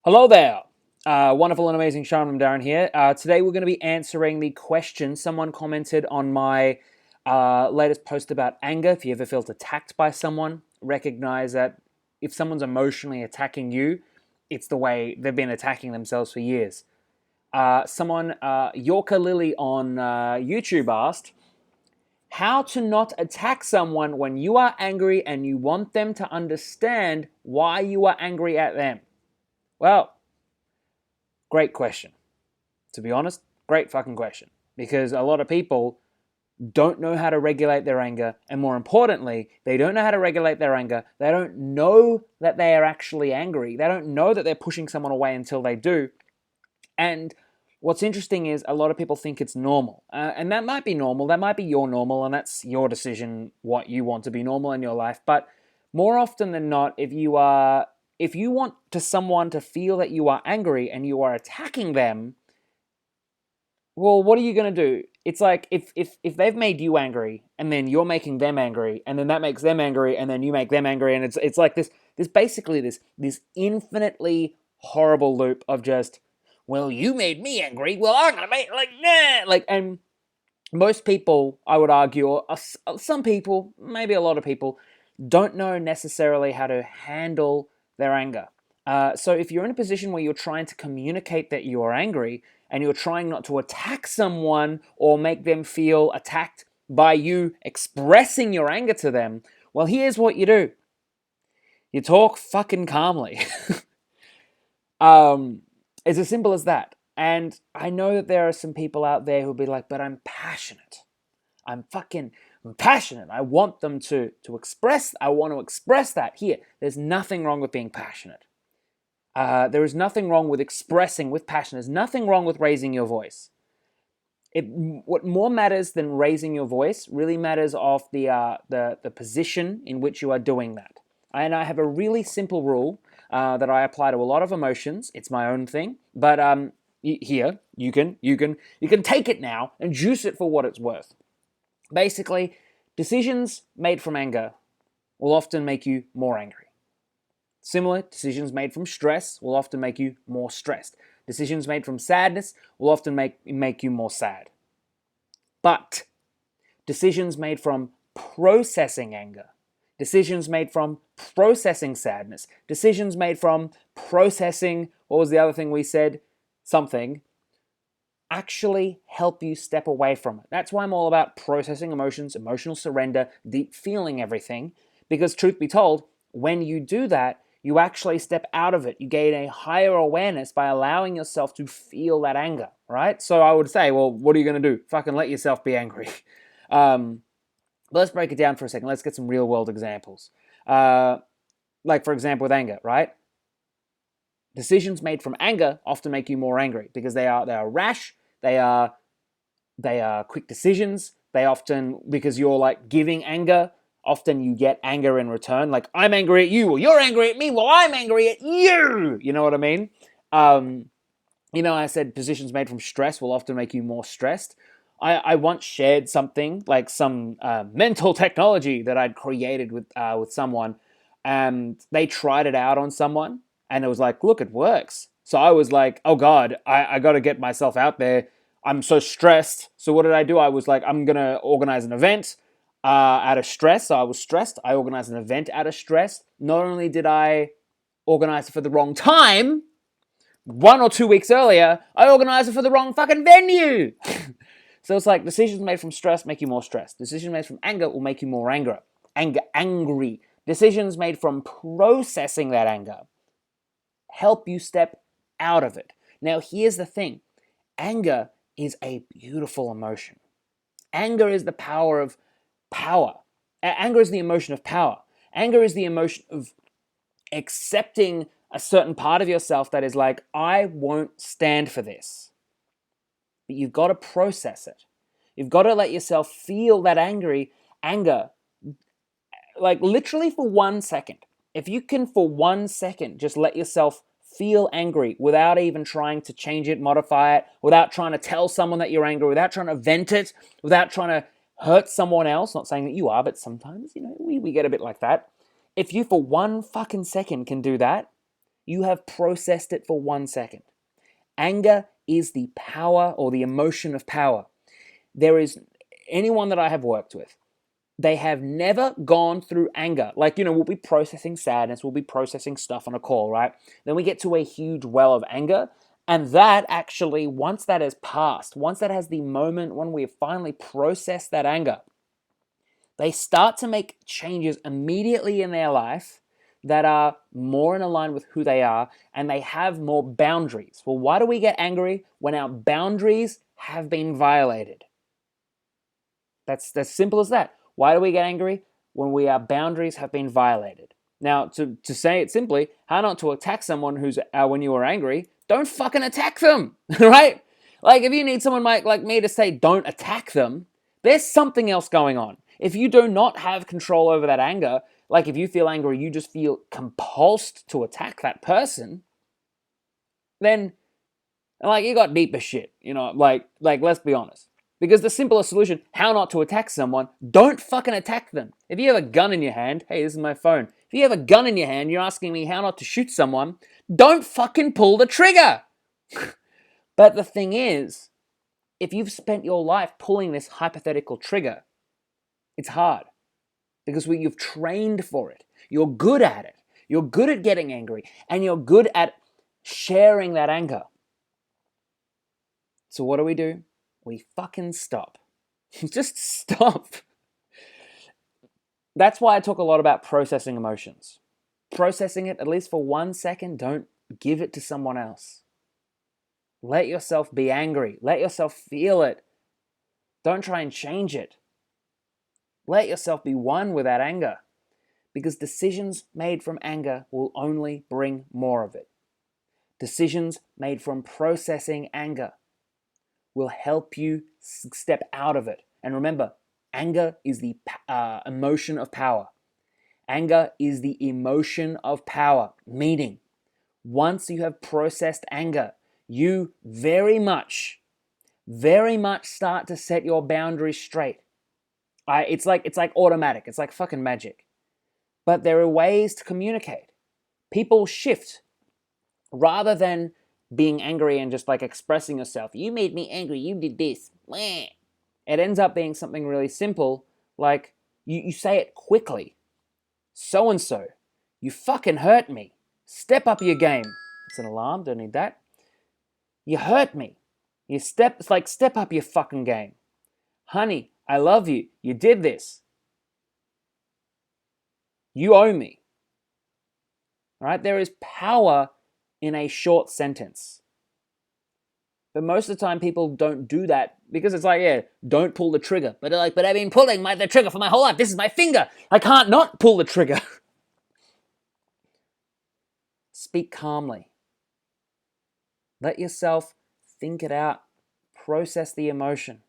Hello there. Wonderful and amazing Sharam Namdarian here. Today we're going to be answering the question someone commented on my latest post about anger. If you ever felt attacked by someone, recognize that if someone's emotionally attacking you, it's the way they've been attacking themselves for years. Someone, Yorka Lily on YouTube asked, how to not attack someone when you are angry and you want them to understand why you are angry at them. Well, great question. To be honest, great fucking question. Because a lot of people don't know how to regulate their anger, and more importantly, they don't know how to regulate their anger. They don't know that they are actually angry. They don't know that they're pushing someone away until they do. And what's interesting is a lot of people think it's normal. And that might be normal. That might be your normal, and that's your decision what you want to be normal in your life. But more often than not, if you want someone to feel that you are angry and you are attacking them, well, what are you going to do? It's like if they've made you angry and then you're making them angry and then that makes them angry and then you make them angry, and it's like this basically this infinitely horrible loop of just, well, you made me angry, well, I'm gonna make and most people, I would argue, or some people, maybe a lot of people, don't know necessarily how to handle their anger. So if you're in a position where you're trying to communicate that you are angry and you're trying not to attack someone or make them feel attacked by you expressing your anger to them, well, here's what you do. You talk fucking calmly. It's as simple as that. And I know that there are some people out there who'll be like, but I'm passionate. I'm passionate. I want them to express. I want to express that. Here, there's nothing wrong with being passionate. There is nothing wrong with expressing with passion. There's nothing wrong with raising your voice. What more matters than raising your voice really matters of the position in which you are doing that. And I have a really simple rule that I apply to a lot of emotions. It's my own thing, but here you can take it now and juice it for what it's worth. Basically, decisions made from anger will often make you more angry. Similar, decisions made from stress will often make you more stressed. Decisions made from sadness will often make you more sad. But decisions made from processing anger, decisions made from processing sadness, decisions made from processing, what was the other thing we said? Something, actually help you step away from it. That's why I'm all about processing emotions, emotional surrender, deep feeling everything, because truth be told, when you do that, you actually step out of it. You gain a higher awareness by allowing yourself to feel that anger, right? So I would say, well, what are you going to do? Fucking let yourself be angry. But let's break it down for a second. Let's get some real world examples. Like, for example, with anger, right? Decisions made from anger often make you more angry because they are rash. They are quick decisions. They often, because you're like giving anger, often you get anger in return. Like, I'm angry at you, or you're angry at me, well, I'm angry at you. You know what I mean? I said decisions made from stress will often make you more stressed. I once shared something, like some mental technology that I'd created with someone, and they tried it out on someone, and it was like, look, it works. So I was like, oh God, I got to get myself out there. I'm so stressed. So what did I do? I was like, I'm going to organize an event out of stress. So I was stressed. I organized an event out of stress. Not only did I organize it for the wrong time, 1 or 2 weeks earlier, I organized it for the wrong fucking venue. So it's like decisions made from stress make you more stressed. Decisions made from anger will make you more angry. Decisions made from processing that anger help you step out of it. Now, here's the thing. Anger is a beautiful emotion. Anger is the power of power. Anger is the emotion of power. Anger is the emotion of accepting a certain part of yourself that is like, I won't stand for this. But you've got to process it. You've got to let yourself feel that anger, like literally for 1 second. If you can for 1 second just let yourself feel angry without even trying to change it, modify it, without trying to tell someone that you're angry, without trying to vent it, without trying to hurt someone else, not saying that you are, but sometimes, we get a bit like that. If you for 1 fucking second can do that, You have processed it for 1 second. Anger is the power or the emotion of power. There is anyone that I have worked with, they have never gone through anger. Like, we'll be processing sadness, we'll be processing stuff on a call, right? Then we get to a huge well of anger. And that actually, once that has passed, once that has the moment when we have finally processed that anger, they start to make changes immediately in their life that are more in line with who they are, and they have more boundaries. Well, why do we get angry? When our boundaries have been violated. That's as simple as that. Why do we get angry? When our boundaries have been violated. Now, to say it simply, how not to attack someone who's when you are angry? Don't fucking attack them, right? Like, if you need someone like me to say don't attack them, there's something else going on. If you do not have control over that anger, like if you feel angry, you just feel compulsed to attack that person, then like you got deeper shit, like let's be honest. Because the simplest solution, how not to attack someone, don't fucking attack them. If you have a gun in your hand, hey, this is my phone. If you have a gun in your hand, you're asking me how not to shoot someone, don't fucking pull the trigger. But the thing is, if you've spent your life pulling this hypothetical trigger, it's hard. Because you've trained for it. You're good at it. You're good at getting angry. And you're good at sharing that anger. So what do? We fucking stop. Just stop. That's why I talk a lot about processing emotions. Processing it, at least for 1 second, don't give it to someone else. Let yourself be angry. Let yourself feel it. Don't try and change it. Let yourself be one with that anger. Because decisions made from anger will only bring more of it. Decisions made from processing anger will help you step out of it. And remember, anger is the emotion of power. Anger is the emotion of power, meaning once you have processed anger, you very much start to set your boundaries straight. It's like automatic. It's like fucking magic. But there are ways to communicate. People shift rather than being angry and just like expressing yourself. You made me angry. You did this. It ends up being something really simple, like you say it quickly. So-and-so, you fucking hurt me. Step up your game. It's an alarm, don't need that. You hurt me. It's like step up your fucking game. Honey, I love you. You did this. You owe me. All right? There is power in a short sentence. But most of the time people don't do that because it's like, yeah, don't pull the trigger. But they're like, but I've been pulling the trigger for my whole life. This is my finger. I can't not pull the trigger. Speak calmly. Let yourself think it out. Process the emotion.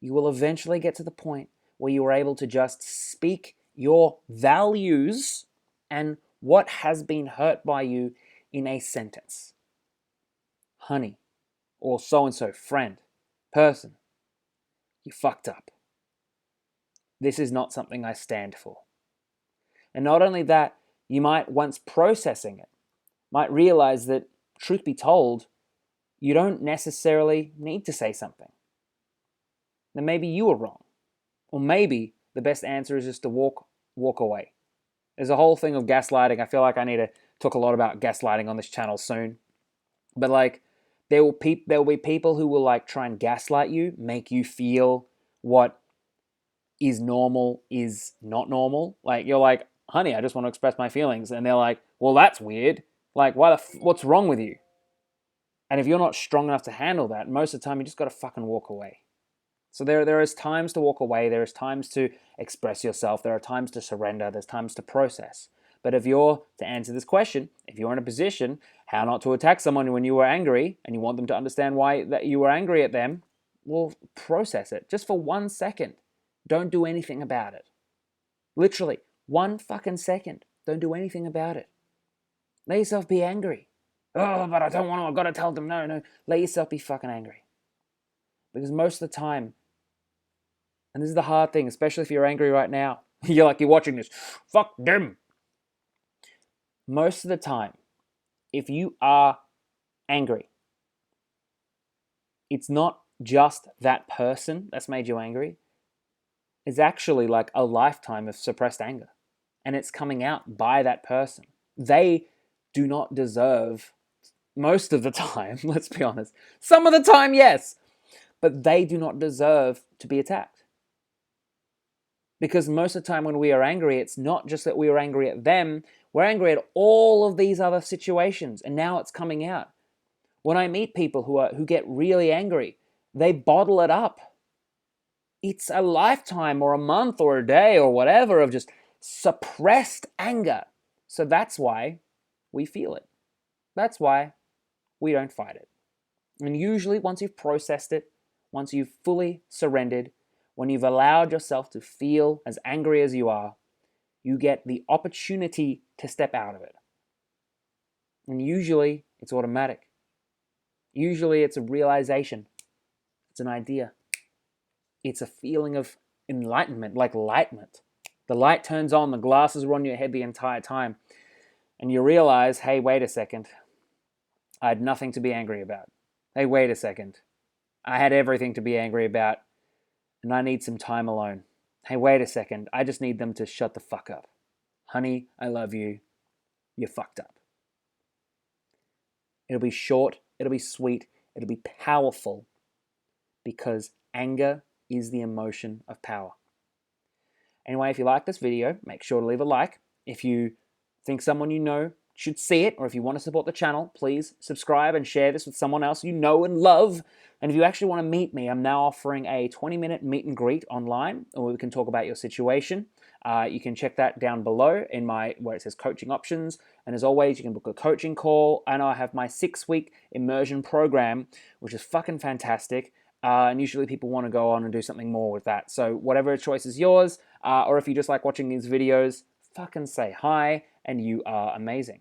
You will eventually get to the point where you are able to just speak your values and what has been hurt by you in a sentence. Honey, or so-and-so, friend, person, you fucked up. This is not something I stand for. And not only that, you might, once processing it, might realize that, truth be told, you don't necessarily need to say something. Then maybe you were wrong. Or maybe the best answer is just to walk away. There's a whole thing of gaslighting. I feel like I need to talk a lot about gaslighting on this channel soon. But like, there will be people who will like try and gaslight you, make you feel what is normal is not normal. Like, you're like, honey, I just want to express my feelings. And they're like, well, that's weird. Like, what's wrong with you? And if you're not strong enough to handle that, most of the time you just got to fucking walk away. So there is times to walk away. There is times to express yourself. There are times to surrender. There's times to process. But to answer this question, if you're in a position how not to attack someone when you were angry and you want them to understand why that you were angry at them, well, process it just for 1 second. Don't do anything about it. Literally, 1 fucking second. Don't do anything about it. Let yourself be angry. Oh, but I don't want to. I've got to tell them no. Let yourself be fucking angry. Because most of the time, and this is the hard thing, especially if you're angry right now, you're watching this, fuck them. Most of the time, if you are angry, it's not just that person that's made you angry. It's actually like a lifetime of suppressed anger. And it's coming out by that person. They do not deserve, most of the time, let's be honest. Some of the time, yes. But they do not deserve to be attacked. Because most of the time when we are angry, it's not just that we are angry at them, we're angry at all of these other situations. And now it's coming out. When I meet people who get really angry, they bottle it up. It's a lifetime or a month or a day or whatever of just suppressed anger. So that's why we feel it. That's why we don't fight it. And usually, once you've processed it, once you've fully surrendered, when you've allowed yourself to feel as angry as you are, you get the opportunity to step out of it. And usually, it's automatic. Usually, it's a realization. It's an idea. It's a feeling of enlightenment, like lightment. The light turns on, the glasses are on your head the entire time, and you realize, hey, wait a second. I had nothing to be angry about. Hey, wait a second. I had everything to be angry about, and I need some time alone. Hey, wait a second. I just need them to shut the fuck up. Honey, I love you. You're fucked up. It'll be short, it'll be sweet, it'll be powerful, because anger is the emotion of power. Anyway, if you like this video, make sure to leave a like. If you think someone you know should see it, or if you want to support the channel, please subscribe and share this with someone else you know and love. And if you actually want to meet me, I'm now offering a 20-minute meet and greet online, where we can talk about your situation. You can check that down below in where it says coaching options. And as always, you can book a coaching call. And I have my 6-week immersion program, which is fucking fantastic. And usually people want to go on and do something more with that. So whatever choice is yours, or if you just like watching these videos, fucking say hi, and you are amazing.